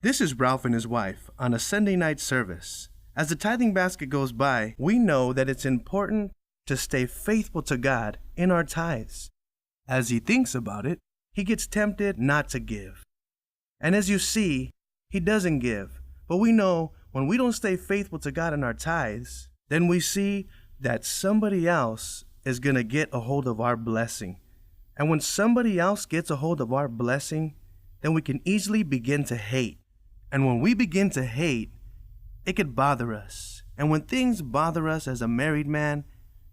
This is Ralph and his wife on a Sunday night service. As the tithing basket goes by, we know that it's important to stay faithful to God in our tithes. As he thinks about it, he gets tempted not to give. And as you see, he doesn't give. But we know when we don't stay faithful to God in our tithes, then we see that somebody else is going to get a hold of our blessing. And when somebody else gets a hold of our blessing, then we can easily begin to hate. And when we begin to hate, it could bother us. And when things bother us as a married man,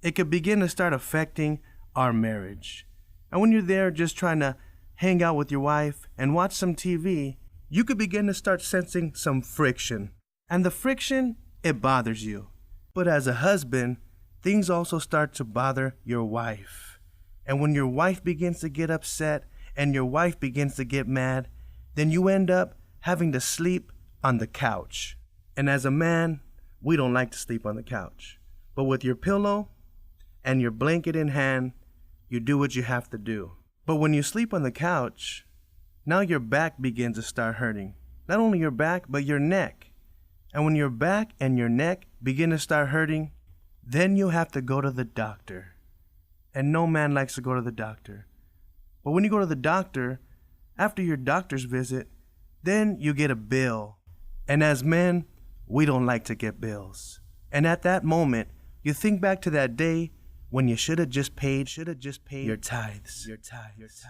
it could begin to start affecting our marriage. And when you're there just trying to hang out with your wife and watch some TV, you could begin to start sensing some friction. And the friction, it bothers you. But as a husband, things also start to bother your wife. And when your wife begins to get upset and your wife begins to get mad, then you end up having to sleep on the couch. And as a man, we don't like to sleep on the couch. But with your pillow and your blanket in hand, you do what you have to do. But when you sleep on the couch, now your back begins to start hurting. Not only your back, but your neck. And when your back and your neck begin to start hurting, then you have to go to the doctor. And no man likes to go to the doctor. But when you go to the doctor, after your doctor's visit, then you get a bill. And as men, we don't like to get bills. And at that moment, you think back to that day when you should have just paid your tithes. Your tithes.